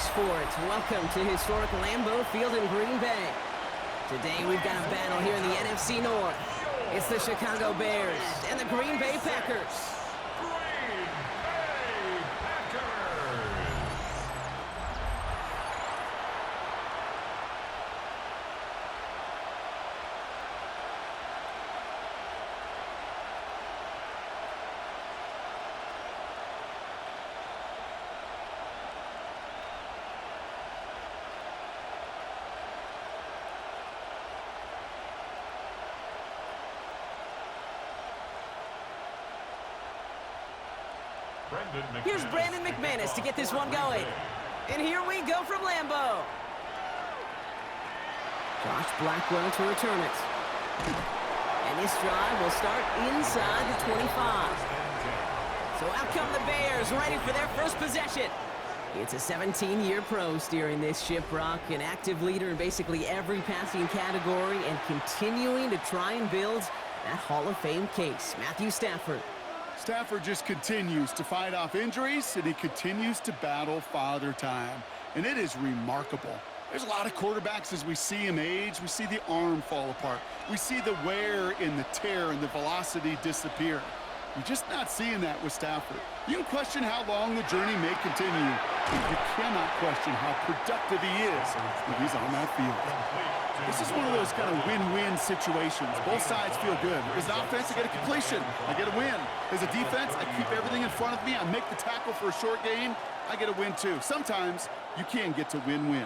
sports. Welcome to historic Lambeau Field in Green Bay. Today we've got a battle here in the NFC North. It's the Chicago Bears and the Green Bay Packers. Here's Brandon McManus to get this one going. And here we go from Lambeau. Josh Blackwell to return it. And this drive will start inside the 25. So out come the Bears, ready for their first possession. It's a 17-year pro steering this ship, Brock, an active leader in basically every passing category and continuing to try and build that Hall of Fame case. Matthew Stafford. Stafford just continues to fight off injuries, and he continues to battle Father Time. And it is remarkable. There's a lot of quarterbacks as we see him age. We see the arm fall apart. We see the wear in the tear and the velocity disappear. We're just not seeing that with Stafford. You can question how long the journey may continue, but you cannot question how productive he is when he's on that field. This is one of those kind of win-win situations. Both sides feel good. As an offense, I get a completion. I get a win. As a defense, I keep everything in front of me. I make the tackle for a short gain. I get a win, too. Sometimes you can get to win-win.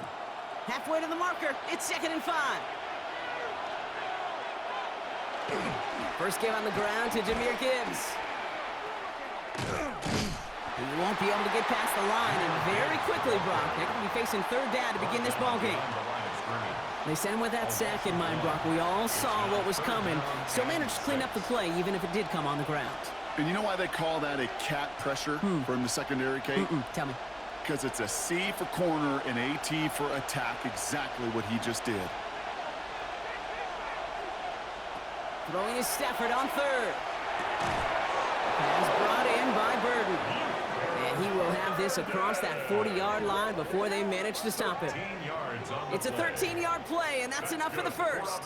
Halfway to the marker. It's 2nd and 5. First give on the ground to Jahmyr Gibbs. He won't be able to get past the line, and very quickly, Brock, they're going to be facing 3rd down to begin this ballgame. They sent him with that sack in mind, Brock. We all saw what was coming. Still managed to clean up the play, even if it did come on the ground. And you know why they call that a cat pressure from the secondary, Kate? Tell me. Because it's a C for corner and a T for attack, exactly what he just did. Throwing is Stafford on 3rd. Pass brought in by Burden. And he will have this across that 40-yard line before they manage to stop it. It's a 13-yard play, and that's enough for the first.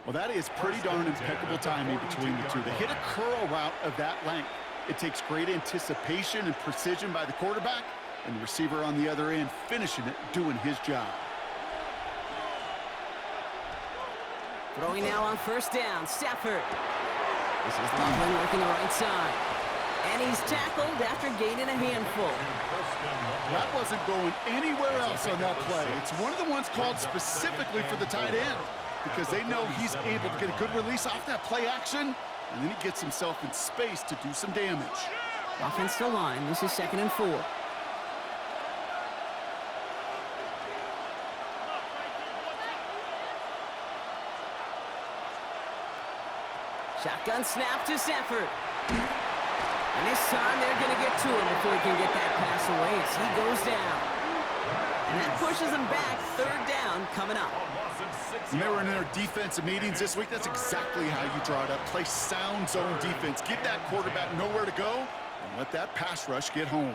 Well, that is pretty darn impeccable timing between the two. They hit a curl route of that length. It takes great anticipation and precision by the quarterback, and the receiver on the other end finishing it, doing his job. Throwing now on 1st down, Stafford. This is Loveland working the right side. And he's tackled after gaining a handful. That wasn't going anywhere else on that play. It's one of the ones called specifically for the tight end because they know he's able to get a good release off that play action, and then he gets himself in space to do some damage. Offensive line, this is 2nd and 4. Shotgun snap to Stafford. And this time they're going to get to him before he can get that pass away as he goes down. And that pushes him back. 3rd down coming up. When they were in their defensive meetings this week, that's exactly how you draw it up. Play sound zone defense. Get that quarterback nowhere to go and let that pass rush get home.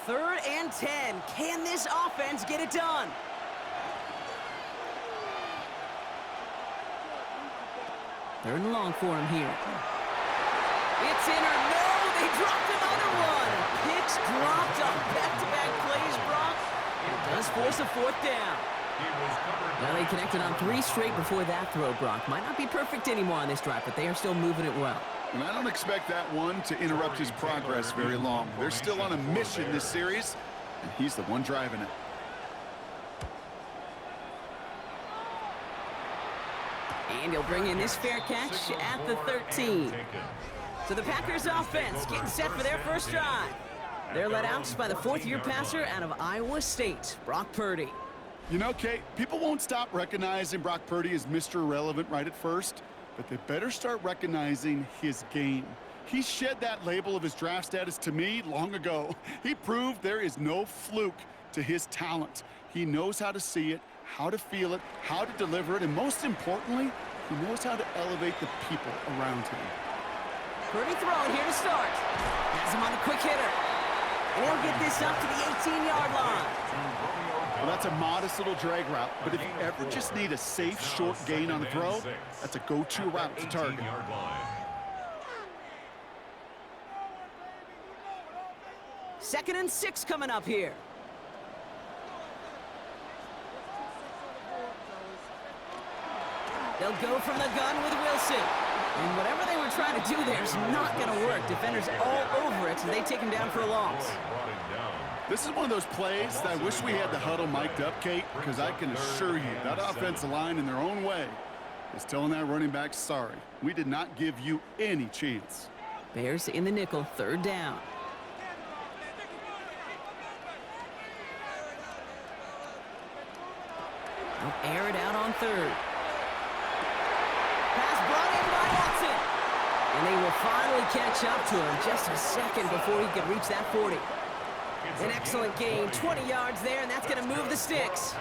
Third and 10. Can this offense get it done? Third and long for him here. It's in or no, they dropped another one. Picks dropped on back-to-back plays, Brock. It does force a 4th down. Well, they connected on 3 straight before that throw, Brock. Might not be perfect anymore on this drive, but they are still moving it well. And I don't expect that one to interrupt his progress very long. They're still on a mission this series, and he's the one driving it. And he'll bring in this fair catch at the 13. So the Packers offense getting set for their first drive. They're led out by the 4th-year passer out of Iowa State, Brock Purdy. You know, Kate, people won't stop recognizing Brock Purdy as Mr. Irrelevant right at first, but they better start recognizing his game. He shed that label of his draft status to me long ago. He proved there is no fluke to his talent. He knows how to see it, how to feel it, how to deliver it, and most importantly, he knows how to elevate the people around him. Purdy throwing here to start. Has him on a quick hitter. And he'll get this up to the 18-yard line. Well, that's a modest little drag route, but if you ever just need a safe, short gain on a throw, that's a go-to route to target. Second and 6 coming up here. They'll go from the gun with Wilson. And whatever they were trying to do there is not going to work. Defenders all over it, so they take him down for a loss. This is one of those plays that I wish we had the huddle mic'd up, Kate, because I can assure you that offensive line in their own way is telling that running back, sorry, we did not give you any chance. Bears in the nickel, third down. They'll air it out on third. Pass brought in by Watson. And they will finally catch up to him just a second before he could reach that 40. An excellent gain, 20 yards there, and that's going to move the sticks.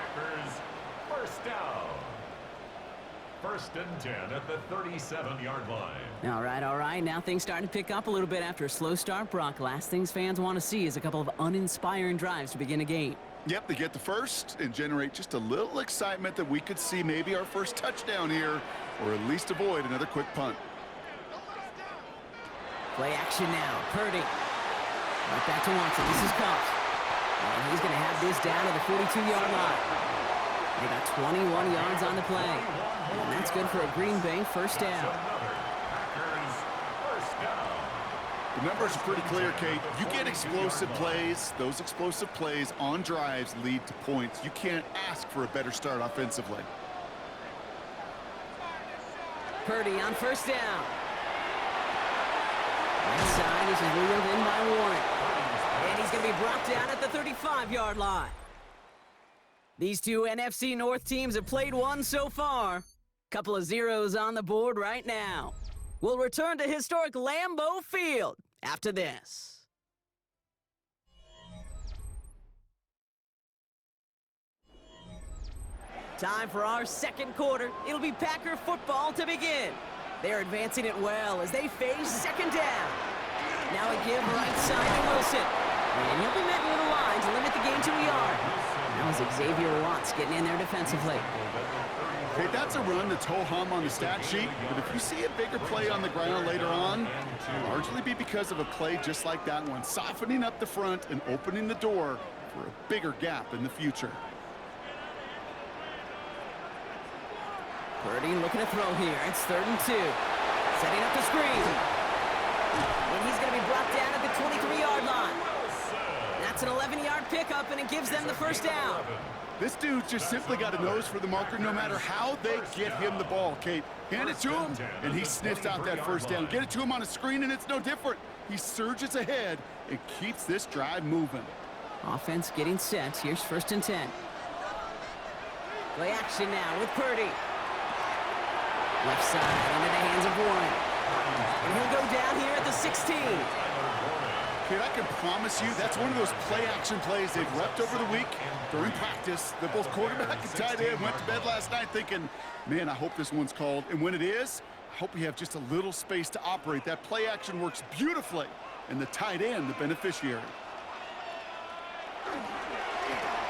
First down. First and 10 at the 37-yard line. All right. Now things starting to pick up a little bit after a slow start, Brock. Last things fans want to see is a couple of uninspiring drives to begin a game. Yep, they get the first and generate just a little excitement that we could see maybe our first touchdown here, or at least avoid another quick punt. Play action now. Purdy. Right back to Watson. This is Cups. And he's going to have this down to the 42-yard line. They got 21 yards on the play. And that's good for a Green Bay first down. The numbers are pretty clear, Kate. You get explosive plays. Those explosive plays on drives lead to points. You can't ask for a better start offensively. Purdy on first down. Right side, this is wheeled in by Warren. And he's going to be brought down at the 35-yard line. These two NFC North teams have played one so far. Couple of zeros on the board right now. We'll return to historic Lambeau Field after this. Time for our second quarter. It'll be Packer football to begin. They're advancing it well as they face second down. Now a give right side to Wilson. And he'll be met with a line to limit the game to a yard. That was Xavier Watts getting in there defensively. Okay, that's a run that's ho-hum on the stat sheet, but if you see a bigger play on the ground later on, it'll largely be because of a play just like that one, softening up the front and opening the door for a bigger gap in the future. Purdy looking to throw here. It's 3rd and 2. Setting up the screen. And he's going to be brought down at the 23-yard line. That's an 11-yard pickup, and it gives them the first down. This dude's just simply got a nose for the marker no matter how they get him the ball, Kate. Hand it to him, and he sniffs out that first down. Get it to him on a screen, and it's no different. He surges ahead and keeps this drive moving. Offense getting set. Here's 1st and 10. Play action now with Purdy. Left side into the hands of Warren. And he'll go down here at the 16. Kate, I can promise you that's one of those play-action plays they've repped over the week during practice. That both quarterback and tight end went to bed last night thinking, man, I hope this one's called. And when it is, I hope we have just a little space to operate. That play-action works beautifully, and the tight end, the beneficiary.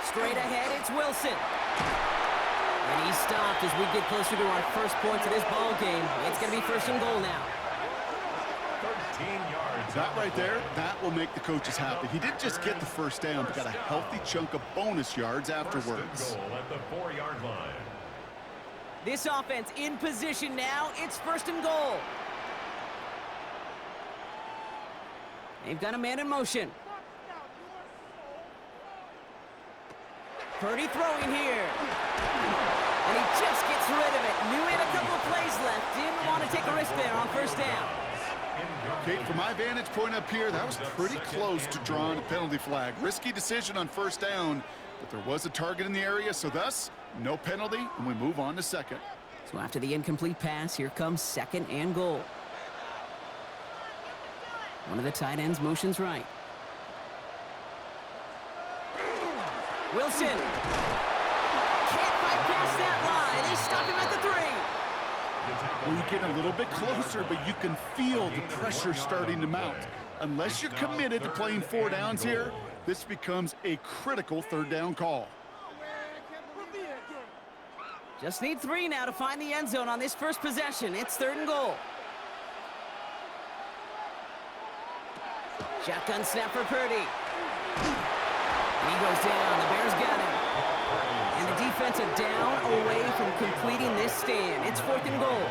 Straight ahead, it's Wilson. And he's stopped as we get closer to our first points of this ball game. It's going to be 1st and goal now. 13 yards. That right there, that will make the coaches happy. He didn't just get the first down, but got a healthy chunk of bonus yards afterwards. First and goal at the 4-yard line. This offense in position now. It's 1st and goal. They've got a man in motion. Purdy throwing here. And he just gets rid of it. Knew he had a couple of plays left. Didn't want to take a risk there on 1st down. Kate, from my vantage point up here, that was pretty close to drawing a penalty flag. Risky decision on 1st down, but there was a target in the area, so thus, no penalty, and we move on to 2nd. So after the incomplete pass, here comes 2nd and goal. One of the tight ends motions right. Wilson. Can't that line. They stop him at the 3. Well, you get a little bit closer, but you can feel the pressure starting to mount. Unless you're committed to playing 4 downs here, this becomes a critical 3rd down call. Just need 3 now to find the end zone on this first possession. It's 3rd and goal. Shotgun snap for Purdy. And he goes down. The Bears got him. And the defense are down away from completing this stand. It's 4th and goal.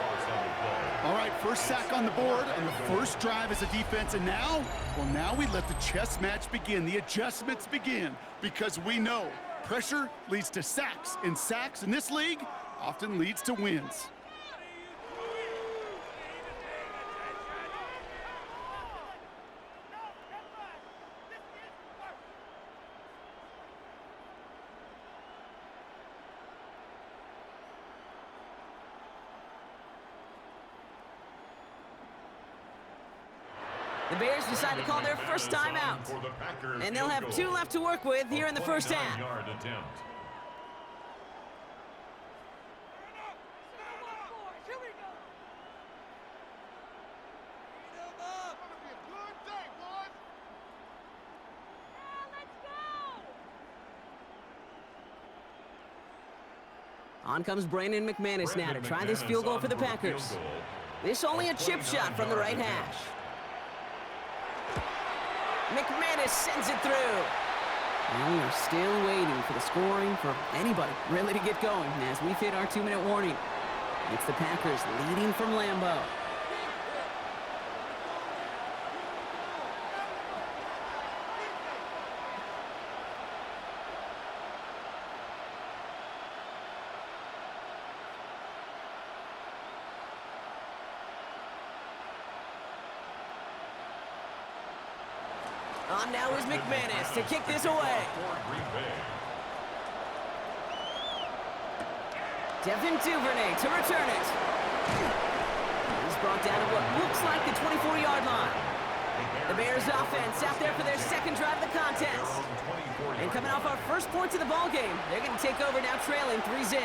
All right, first sack on the board on the first drive as a defense. And now, well, now we let the chess match begin. The adjustments begin because we know pressure leads to sacks. And sacks in this league often leads to wins. The Bears decide to call their first timeout. And they'll have 2 left to work with here in the first half. On comes Brandon McManus now to try this field goal for the Packers. This only a chip shot from the right hash. McManus sends it through. And we are still waiting for the scoring for anybody really to get going as we've hit our 2-minute warning. It's the Packers leading from Lambeau. On now is McManus to kick this away. Devin Duvernay to return it. He's brought down at what looks like the 24-yard line. The Bears offense out there for their second drive of the contest. And coming off our first points of the ball game, they're going to take over now trailing 3-0.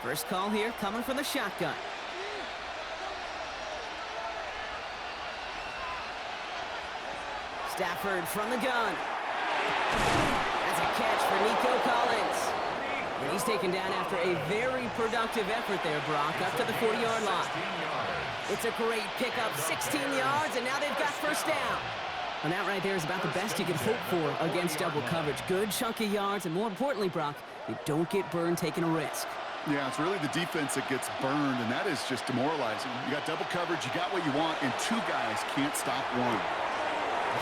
First call here coming from the shotgun. Stafford from the gun. That's a catch for Nico Collins. And he's taken down after a very productive effort there, Brock, up to the 40-yard line. It's a great pickup, 16 yards, and now they've got first down. And that right there is about the best you can hope for against double coverage. Good chunky yards, and more importantly, Brock, you don't get burned taking a risk. Yeah, it's really the defense that gets burned, and that is just demoralizing. You got double coverage, you got what you want, and 2 guys can't stop one.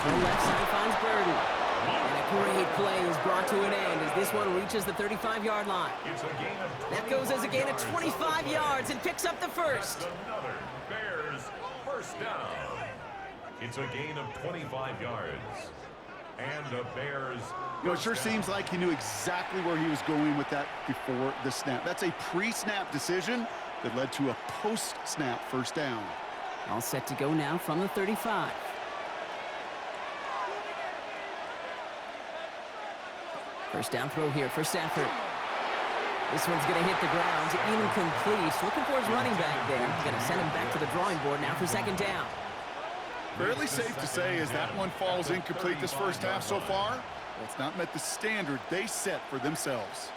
The left side finds Burden. And a great play is brought to an end as this one reaches the 35-yard line. That goes as a gain of 25 yards and picks up the first. Another Bears first down. It's a gain of 25 yards. And the Bears. You know, it sure seems like he knew exactly where he was going with that before the snap. That's a pre-snap decision that led to a post-snap first down. All set to go now from the 35. First down throw here for Stafford. This one's going to hit the ground, incomplete. Looking for his running back there. Going to send him back to the drawing board now for second down. Fairly safe to say as that one falls incomplete this first half so far, well, it's not met the standard they set for themselves.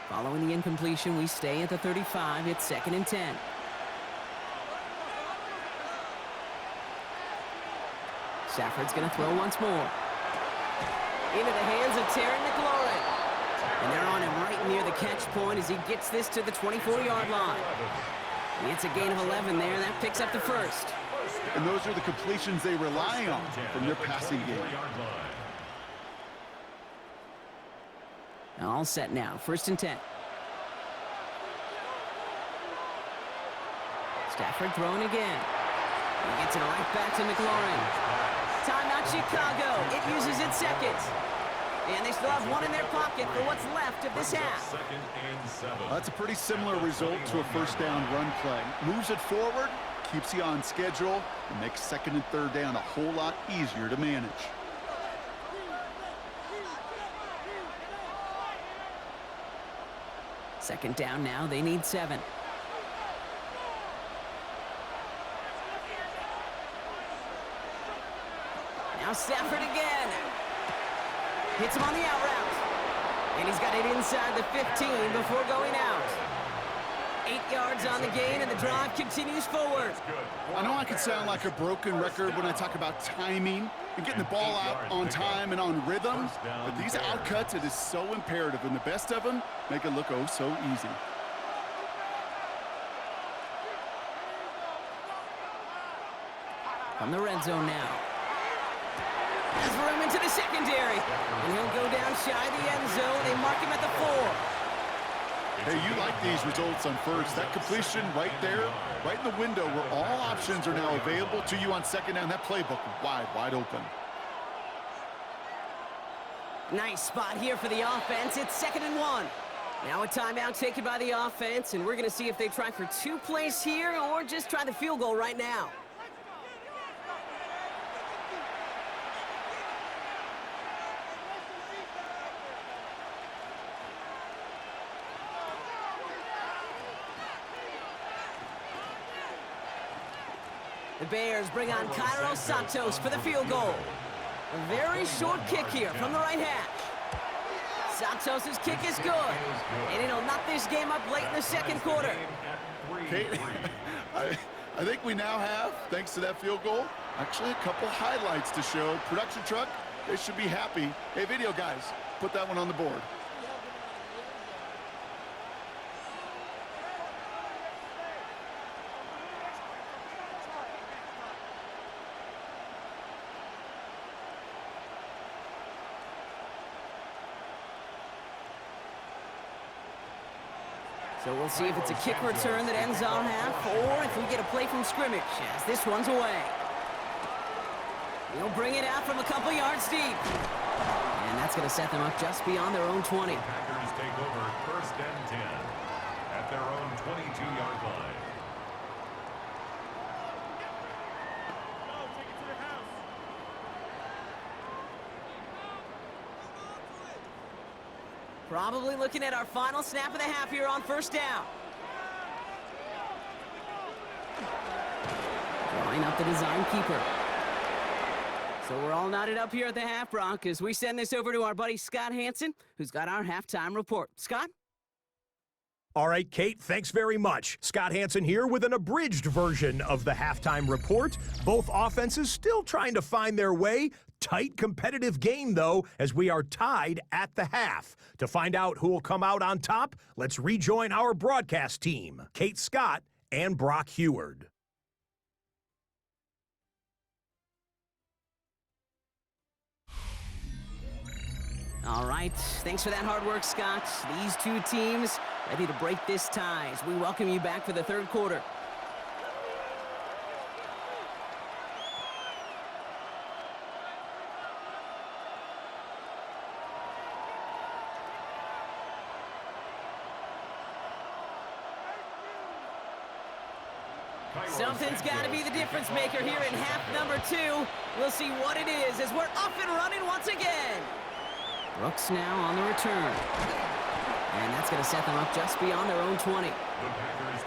Following the incompletion, we stay at the 35. It's 2nd and 10. Stafford's going to throw once more. Into the hands of Terry McLaurin. And they're on him right near the catch point as he gets this to the 24-yard line. It's a gain of 11 there. That picks up the first. And those are the completions they rely on from their passing game. All set now. 1st and 10. Stafford throwing again. He gets it right back to McLaurin. Timeout Chicago. It uses its second. And they still have one in their pocket for what's left of this half. Second and 7. That's a pretty similar result to a first down run play. Moves it forward, keeps you on schedule, and makes second and third down a whole lot easier to manage. Second down now, they need 7. Now Stafford again. Hits him on the out route. And he's got it inside the 15 before going out. 8 yards on the gain, and the drive continues forward. I know I can sound like a broken record when I talk about timing and getting the ball out on time and on rhythm, but these outcuts, it is so imperative, and the best of them make it look oh so easy. From the red zone now. Has room into the secondary. And he'll go down shy of the end zone. They mark him at the 4. Hey, you like these results on first. That completion right there, right in the window where all options are now available to you on second down. That playbook wide open. Nice spot here for the offense. It's 2nd and 1. Now a timeout taken by the offense, and we're going to see if they try for 2 plays here or just try the field goal right now. The Bears bring on S02 for the field goal. A very short kick here from the right hash. Santos' kick is good, and it'll knock this game up late in the second quarter. Kate, I think we now have, thanks to that field goal, actually a couple highlights to show. Production truck, they should be happy. Hey, video guys, put that one on the board. So we'll see if it's a kick return that ends our half, or if we get a play from scrimmage, as this one's away. He'll bring it out from a couple yards deep. And that's going to set them up just beyond their own 20. Packers take over 1st and 10 at their own 22-yard line. Probably looking at our final snap of the half here on 1st down. Line up the design keeper. So we're all knotted up here at the half, Brock, as we send this over to our buddy Scott Hansen, who's got our halftime report. Scott? All right, Kate, thanks very much. Scott Hansen here with an abridged version of the halftime report. Both offenses still trying to find their way. Tight competitive game, though, as we are tied at the half. To find out who will come out on top, let's rejoin our broadcast team, Kate Scott and Brock Heward. All right, thanks for that hard work, Scott. These two teams ready to break this tie as we welcome you back for the 3rd quarter. Something's got to be the difference maker here in half number 2. We'll see what it is as we're up and running once again. Brooks now on the return. And that's going to set them up just beyond their own 20.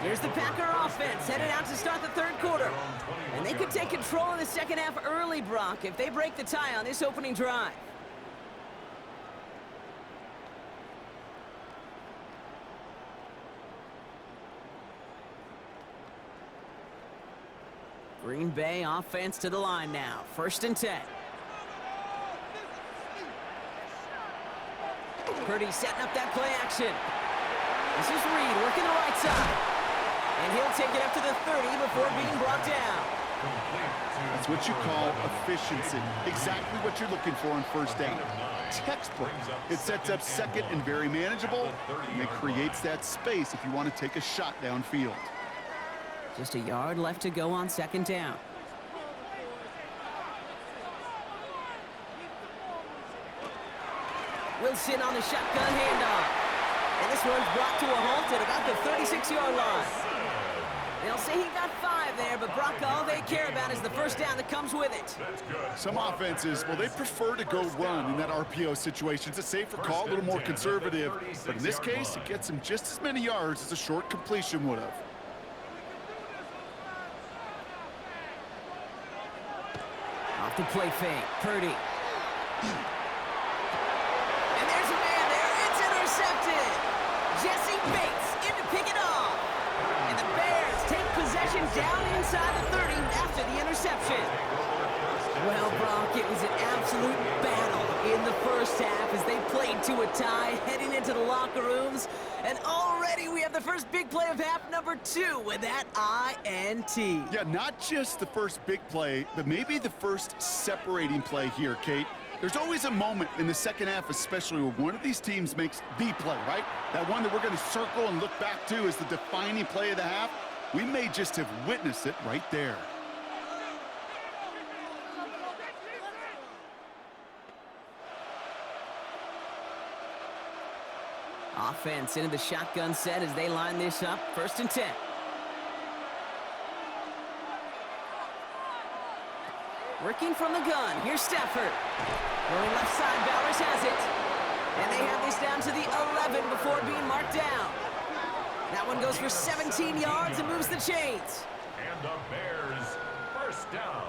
Here's the Packer offense headed out to start the 3rd quarter. And they could take control in the second half early, Brock, if they break the tie on this opening drive. Green Bay offense to the line now. 1st and 10. Purdy setting up that play action. This is Reed working the right side. And he'll take it up to the 30 before being brought down. That's what you call efficiency. Exactly what you're looking for on 1st down. Textbook. It sets up second and very manageable, and it creates that space if you want to take a shot downfield. Just a yard left to go on 2nd down. Wilson on the shotgun handoff. And this one's brought to a halt at about the 36-yard line. They'll say he got 5 there, but Brock, all they care about is the first down that comes with it. Some offenses, well, they prefer to go run in that RPO situation. It's a safer call, a little more conservative. But in this case, it gets him just as many yards as a short completion would have. Off the play fake, Purdy. And there's a man there. It's intercepted. Jesse Bates in to pick it off. And the Bears take possession down inside the 30 after the interception. Well, Brock, it was an absolute battle in the first half as they played to a tie, heading into the locker rooms. And already we have the first big play of half number 2 with that INT. Yeah, not just the first big play, but maybe the first separating play here, Kate. There's always a moment in the second half, especially when one of these teams makes the play, right? That one that we're going to circle and look back to as the defining play of the half. We may just have witnessed it right there. Offense into the shotgun set as they line this up. 1st and 10. Working from the gun. Here's Stafford. Going left side, Bowers has it. And they have this down to the 11 before being marked down. That one goes for 17 yards and moves the chains. And the Bears, first down.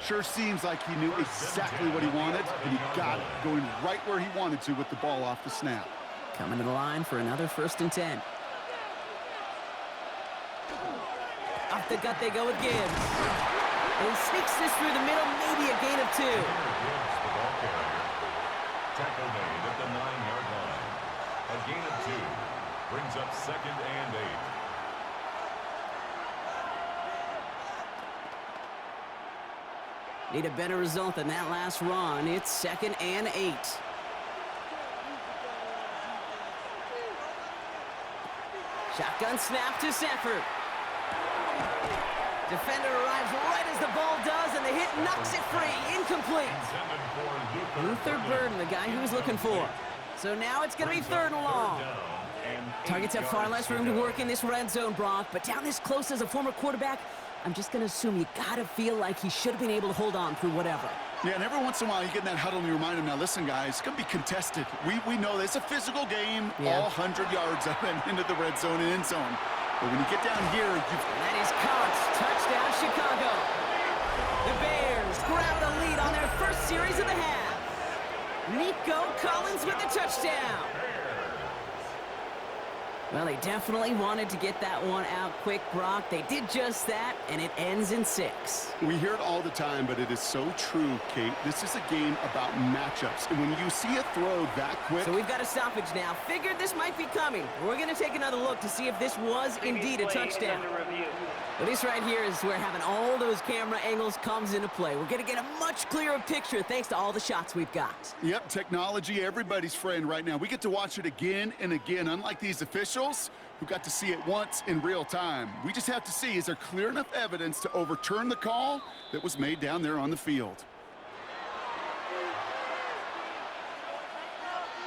Sure seems like he knew exactly what he wanted, and he got it, going right where he wanted to with the ball off the snap. Coming to the line for another 1st and 10. Off the gut they go with Gibbs. And he sneaks this through the middle, maybe a gain of 2. Gibbs, the ball carrier. Tackle made at the 9-yard line. A gain of 2 brings up 2nd and 8. Need a better result than that last run. It's 2nd and 8. Shotgun snap to Stafford. Defender arrives right as the ball does, and the hit knocks it free. Incomplete. Luther Burden, the guy he was looking for. So now it's going to be 3rd and long. Targets have far less room to work in this red zone, Brock, but down this close as a former quarterback, I'm just going to assume you got to feel like he should have been able to hold on through whatever. Yeah, and every once in a while you get in that huddle and you remind him, now listen, guys, it's going to be contested. We know this. It's a physical game, all 100 yards up and into the red zone and end zone. But when you get down here, that is caught. Touchdown, Chicago. The Bears grab the lead on their first series of the half. Nico Collins with the touchdown. Well, they definitely wanted to get that one out quick, Brock. They did just that, and it ends in 6. we hear it all the time, but it is so true, Kate. This is a game about matchups. And when you see a throw that quick... So we've got a stoppage now. Figured this might be coming. We're going to take another look to see if this was indeed a touchdown. Well, this right here is where having all those camera angles comes into play. We're going to get a much clearer picture thanks to all the shots we've got. Yep, technology, everybody's friend right now. We get to watch it again and again, unlike these officials who got to see it once in real time. We just have to see, is there clear enough evidence to overturn the call that was made down there on the field?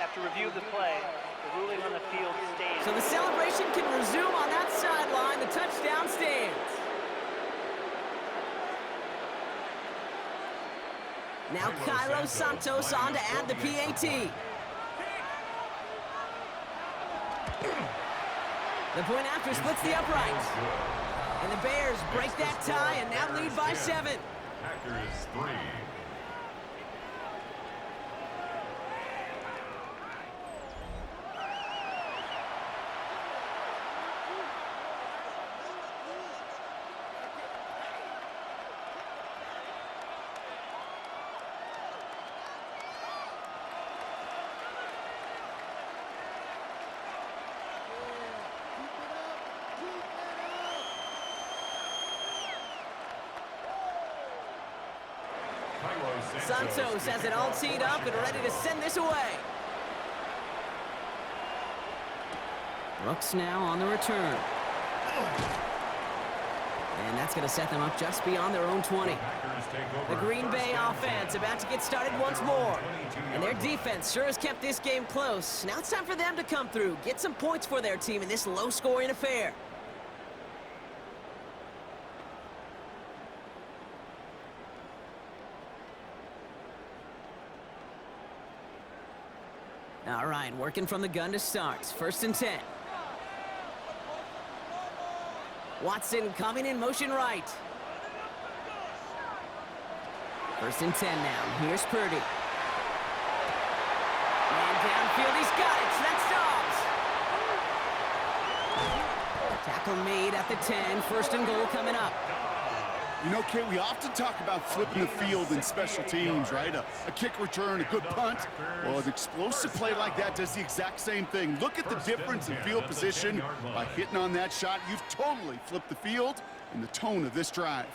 After review of the play, the ruling on the field stands. So the celebration can resume on that sideline. The touchdown stands. Now Cairo Santos on to add the PAT. The point after splits the uprights. And the Bears break that tie and now lead by 7. Packers 3. Santos has it all teed up and ready to send this away. Brooks now on the return. And that's going to set them up just beyond their own 20. The Green Bay offense about to get started once more. And their defense sure has kept this game close. Now it's time for them to come through, get some points for their team in this low-scoring affair. All right, working from the gun to start. 1st and 10. Watson coming in motion right. 1st and 10 now. Here's Purdy. And downfield, he's got it. That stops. Tackle made at the 10. 1st and goal coming up. You know, Kate, we often talk about flipping the field in special teams, right? A kick return, a good punt. Well, an explosive play like that does the exact same thing. Look at the difference in field position. By hitting on that shot, you've totally flipped the field and the tone of this drive.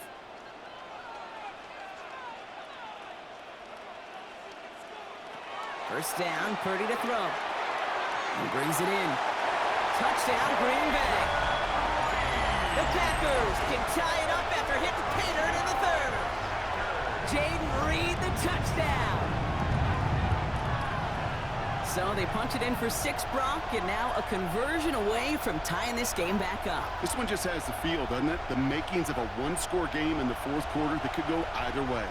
First down, Purdy to throw. He brings it in. Touchdown, Green Bay. The Packers can tie it up after hitting pay dirt in the 3rd. Jaden Reed, the touchdown. So they punch it in for 6, Brock, and now a conversion away from tying this game back up. This one just has the feel, doesn't it? The makings of a one-score game in the 4th quarter that could go either way.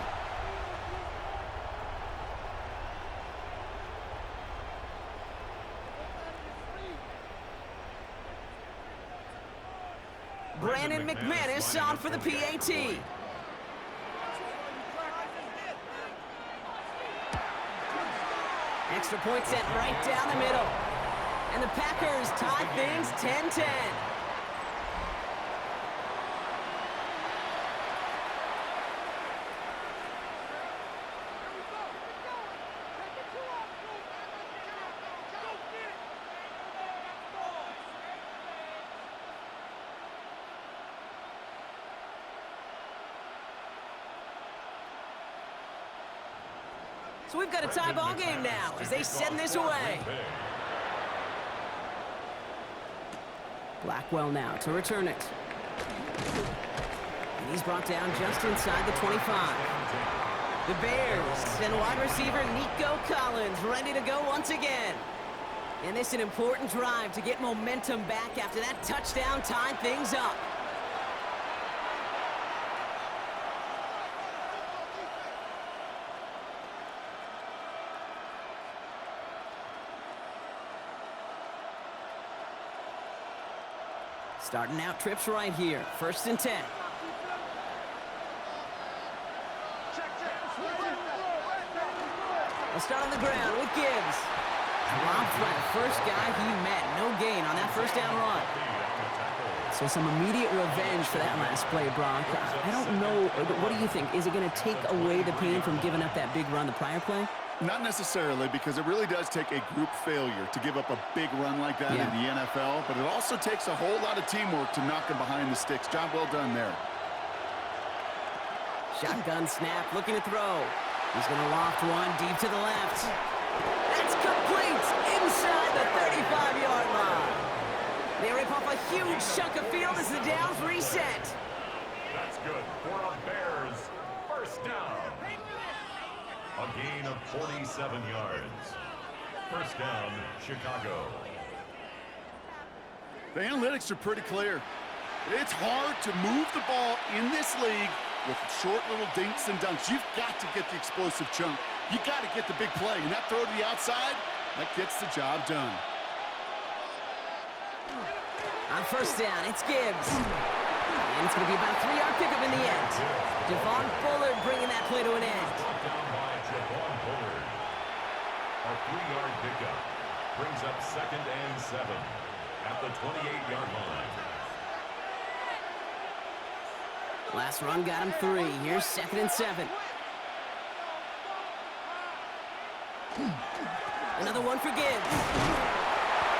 Brandon McManus on for the PAT. Extra point set right down the middle. And the Packers tie things 10-10. So we've got a tie ball game now as they send this away. Blackwell now to return it. And he's brought down just inside the 25. The Bears send wide receiver Nico Collins ready to go once again. And this is an important drive to get momentum back after that touchdown tied things up. Starting out trips right here. 1st and 10. They'll start on the ground with Gibbs. Dropped by the first guy he met. No gain on that 1st down run. So some immediate revenge for that last play, Brock. I don't know. What do you think? Is it going to take away the pain from giving up that big run the prior play? Not necessarily, because it really does take a group failure to give up a big run like that in the NFL, but it also takes a whole lot of teamwork to knock him behind the sticks. Job well done there. Shotgun snap, looking to throw. He's going to loft one deep to the left. That's complete inside the 35-yard line. They rip off a huge chunk of field as the downs reset. That's good for the Bears. 1st down. A gain of 47 yards. 1st down, Chicago. The analytics are pretty clear. It's hard to move the ball in this league with short little dinks and dunks. You've got to get the explosive chunk. You got to get the big play. And that throw to the outside, that gets the job done. On 1st down, it's Gibbs. And it's going to be about a 3-yard pickup in the end. Javon Bullard bringing that play to an end. A 3-yard pickup brings up 2nd and 7 at the 28-yard line. Last run got him 3. Here's 2nd and 7. Another one for Gibbs.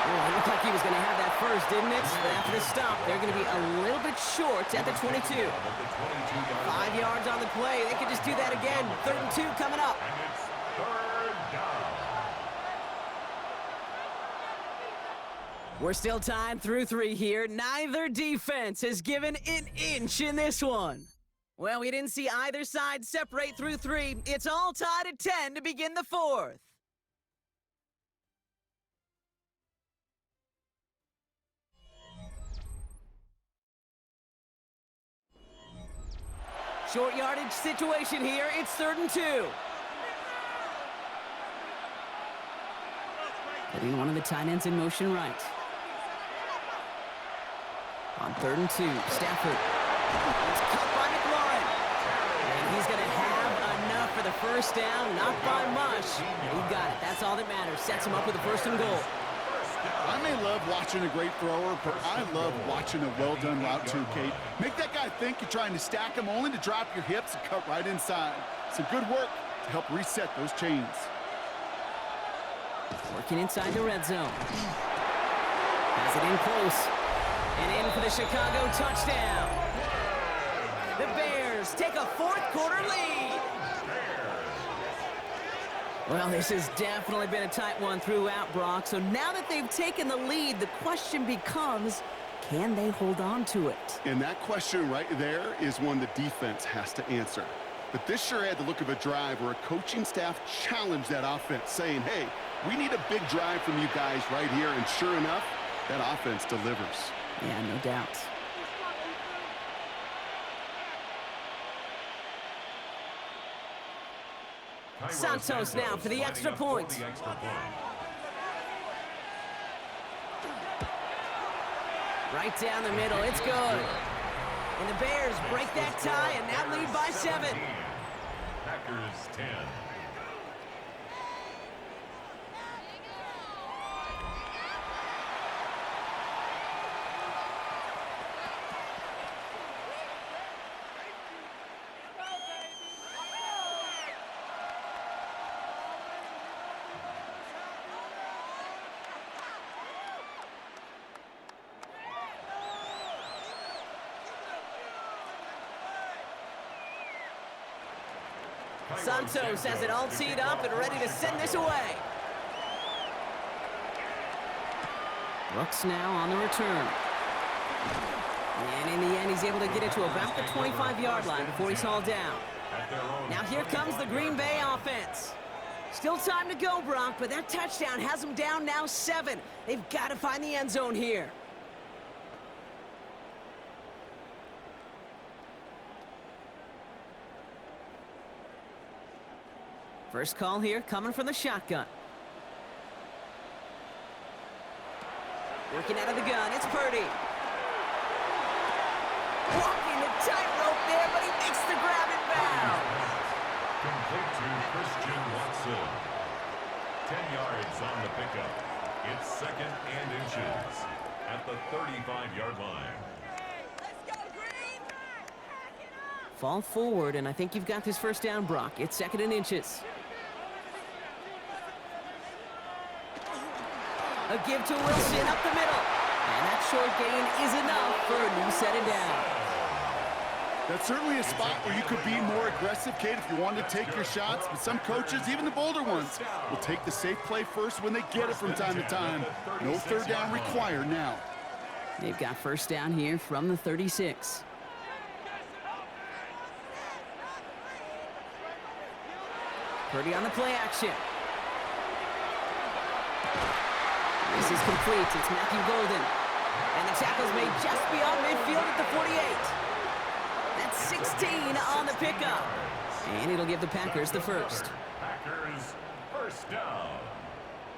Oh, it looked like he was going to have that first, didn't it? But after the stop, they're going to be a little bit short at the 22. 5 yards on the play. They could just do that again. 3rd and 2 coming up. And it's 3rd down. We're still tied through 3 here. Neither defense has given an inch in this one. Well, we didn't see either side separate through 3. It's all tied at 10 to begin the 4th. Short yardage situation here. It's 3rd and 2. Putting one of the tight ends in motion right. On 3rd and 2, Stafford. It's cut by McLaurin. And he's going to have enough for the first down. Not by much. He got it. That's all that matters. Sets him up with a 1st and goal. I may love watching a great thrower, but I love watching a well-done route too, Kate. Make that guy think you're trying to stack him only to drop your hips and cut right inside. Some good work to help reset those chains. Working inside the red zone. Has it in close. And in for the Chicago touchdown. The Bears take a 4th quarter lead. Well, this has definitely been a tight one throughout, Brock. So now that they've taken the lead, the question becomes, can they hold on to it? And that question right there is one the defense has to answer. But this sure had the look of a drive where a coaching staff challenged that offense, saying, hey, we need a big drive from you guys right here. And sure enough, that offense delivers. Yeah, no doubt. Santos now for the extra point. Right down the middle, it's good. And the Bears break that tie and now lead by 7. Packers 10. Santos has it all teed up and ready to send this away. Brooks now on the return. And in the end, he's able to get it to about the 25-yard line before he's hauled down. Now here comes the Green Bay offense. Still time to go, Brock, but that touchdown has them down now 7. They've got to find the end zone here. First call here coming from the shotgun. Working out of the gun, it's Purdy. Walking the tightrope there, but he makes the grab and bounds. Complete to Christian Watson. 10 yards on the pickup. It's 2nd and inches at the 35-yard line. Fall forward, and I think you've got this first down, Brock. It's 2nd and inches. A give to Wilson up the middle. And that short gain is enough for a new set of downs. That's certainly a spot where you could be more aggressive, Kate, if you wanted to take your shots. But some coaches, even the bolder ones, will take the safe play first when they get it from time to time. No 3rd down required now. They've got first down here from the 36. Purdy on the play action. This is complete. It's Matthew Golden. And the tackle's made just beyond midfield at the 48. That's 16 on the pickup. And it'll give the Packers the first. Packers first down.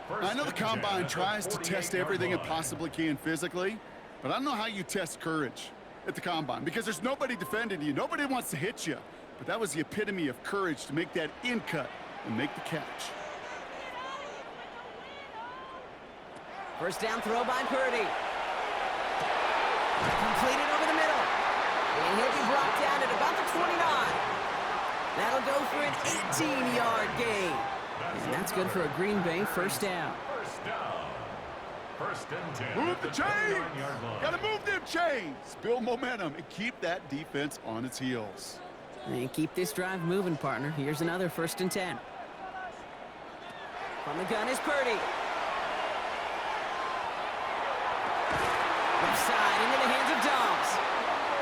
I know the Combine tries to test everything it possibly can physically, but I don't know how you test courage at the Combine because there's nobody defending you. Nobody wants to hit you. But that was the epitome of courage to make that in cut and make the catch. First down throw by Purdy. Completed over the middle. And he'll be brought down at about the 29. That'll go for an 18-yard gain. And that's good for a Green Bay first down. First down. 1st and 10. Move the chains! Gotta move them chains! Build momentum and keep that defense on its heels. And keep this drive moving, partner. Here's another 1st and 10. From the gun is Purdy. Left side into the hands of Dobbs.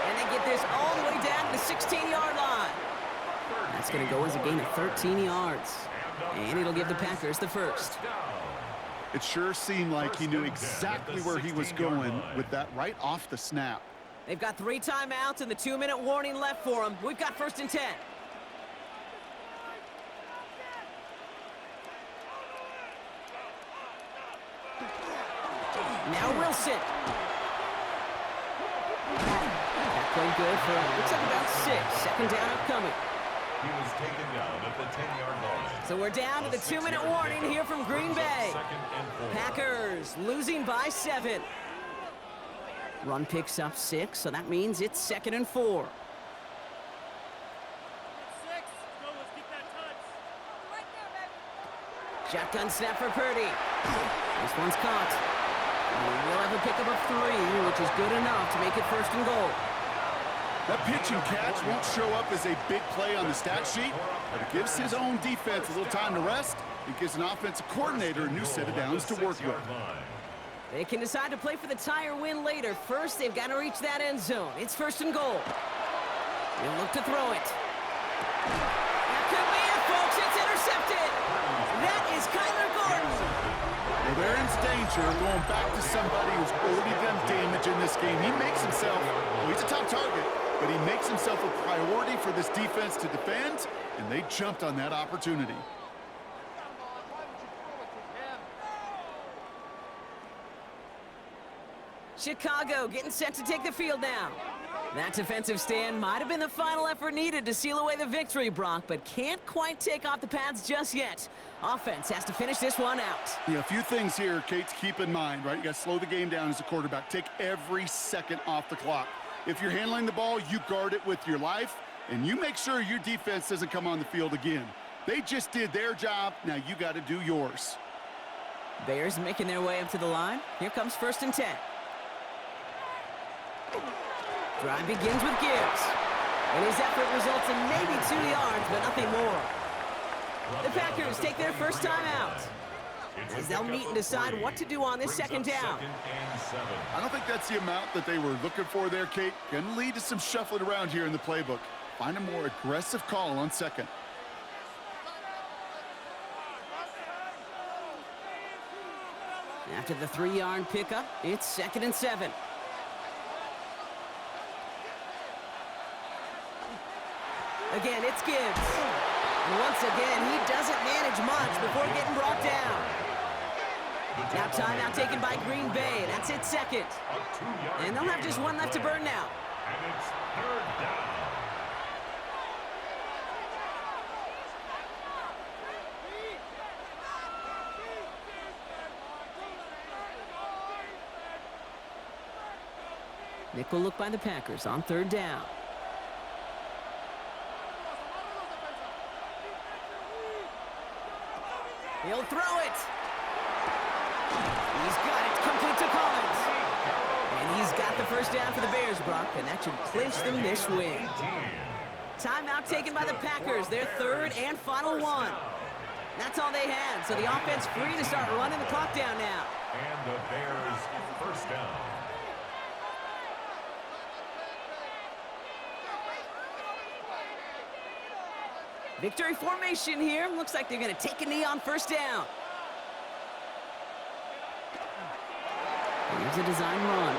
And they get this all the way down to the 16-yard line. That's going to go as a gain of 13 yards. And it'll give the Packers the first. It sure seemed like he knew exactly where he was going with that right off the snap. They've got 3 timeouts and the 2-minute warning left for them. We've got 1st and 10. Now Wilson. That played good for, looks like about 6. 2nd down upcoming. He was taken down at the 10-yard line. So we're down to the 2-minute warning here from Green Bay. Packers losing by 7. Run picks up 6, so that means it's 2nd and 4. Shotgun snap for Purdy. This one's caught. And we'll have a pickup of 3, which is good enough to make it 1st and goal. That pitch and catch won't show up as a big play on the stat sheet, but it gives his own defense a little time to rest. It gives an offensive coordinator a new set of downs to work with. They can decide to play for the tie or win later. First, they've got to reach that end zone. It's 1st and goal. They'll look to throw it. That could be it, folks. It's intercepted. That is Kyler Gordon. Well, they're in danger going back to somebody who's already done damage in this game. He makes himself, well, he's a top target, but he makes himself a priority for this defense to defend, and they jumped on that opportunity. Chicago getting set to take the field now. That defensive stand might have been the final effort needed to seal away the victory, Brock, but can't quite take off the pads just yet. Offense has to finish this one out. Yeah, a few things here, Kate, to keep in mind, right? You got to slow the game down as a quarterback. Take every second off the clock. If you're handling the ball, you guard it with your life, and you make sure your defense doesn't come on the field again. They just did their job. Now you got to do yours. Bears making their way up to the line. Here comes 1st and 10. Drive begins with Gibbs. And his effort results in maybe 2 yards, but nothing more. The Packers take their first time out, as they'll meet and decide what to do on this 2nd down. I don't think that's the amount that they were looking for there, Kate. Going to lead to some shuffling around here in the playbook. Find a more aggressive call on 2nd. After the 3-yard pickup, it's 2nd and 7. Again, it's Gibbs. And once again, he doesn't manage much before getting brought down. Now timeout taken by Green Bay. That's it, 2nd. And they'll have just 1 left to burn now. And it's 3rd down. Nickel look by the Packers on 3rd down. He'll throw it. He's got it complete to Collins. And he's got the first down for the Bears, Brock, and that should clinch them this win. Timeout taken by the Packers, their 3rd and final one. That's all they had, so the offense free to start running the clock down now. And the Bears' first down. Victory formation here. Looks like they're going to take a knee on 1st down. Here's a design run.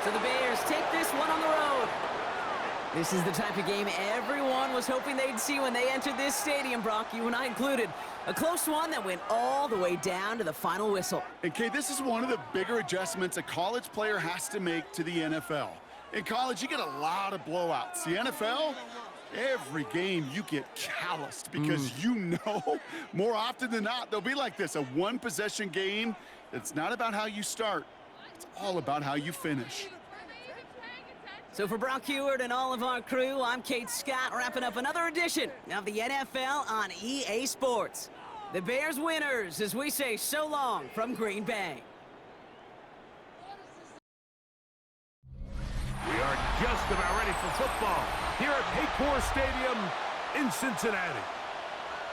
So the Bears take this one on the road. This is the type of game everyone was hoping they'd see when they entered this stadium, Brock, you and I included. A close one that went all the way down to the final whistle. And, Kate, this is one of the bigger adjustments a college player has to make to the NFL. In college, you get a lot of blowouts. The NFL, every game you get calloused because you know more often than not they'll be like this, a 1-possession game. It's not about how you start. It's all about how you finish. So for Brock Heward and all of our crew, I'm Kate Scott, wrapping up another edition of the NFL on EA Sports. The Bears winners as we say so long from Green Bay. We are just about ready for football here at Paycor Stadium in Cincinnati.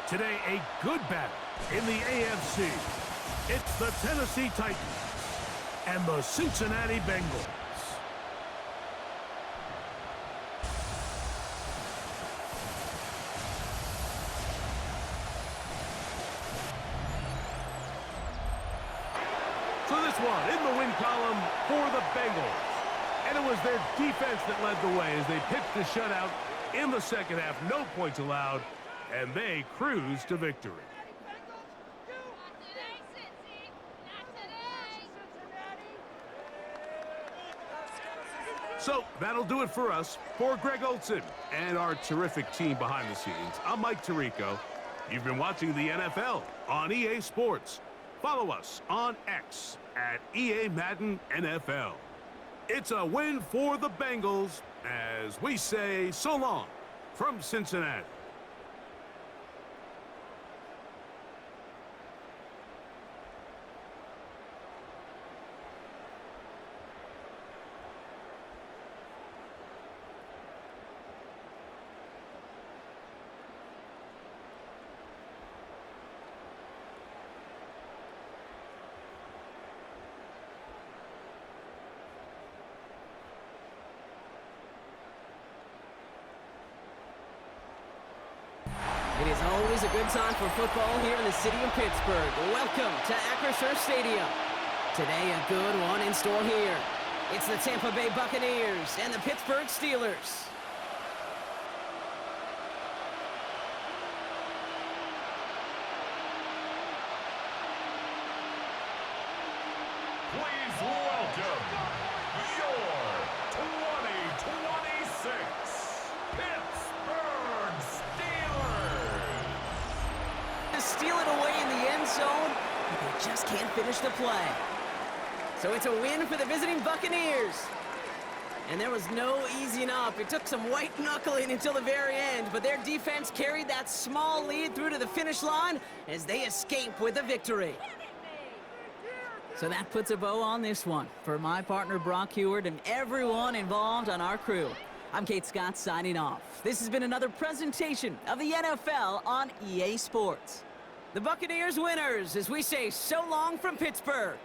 Today, a good battle in the AFC. It's the Tennessee Titans and the Cincinnati Bengals. So this one in the win column for the Bengals. And it was their defense that led the way as they pitched the shutout in the second half. No points allowed, and they cruised to victory. So that'll do it for us. For Greg Olson and our terrific team behind the scenes, I'm Mike Tirico. You've been watching the NFL on EA Sports. Follow us on X at EA Madden NFL. It's a win for the Bengals as we say so long from Cincinnati. It is always a good time for football here in the city of Pittsburgh. Welcome to Acrisure Stadium. Today, a good one in store here. It's the Tampa Bay Buccaneers and the Pittsburgh Steelers. Please welcome your 2026 Pittsburgh Steelers. To steal it away in the end zone, but they just can't finish the play. So it's a win for the visiting Buccaneers. And there was no easing up. It took some white knuckling until the very end, but their defense carried that small lead through to the finish line as they escape with a victory. So that puts a bow on this one. For my partner Brock Heward and everyone involved on our crew, I'm Kate Scott signing off. This has been another presentation of the NFL on EA Sports. The Buccaneers winners as we say so long from Pittsburgh.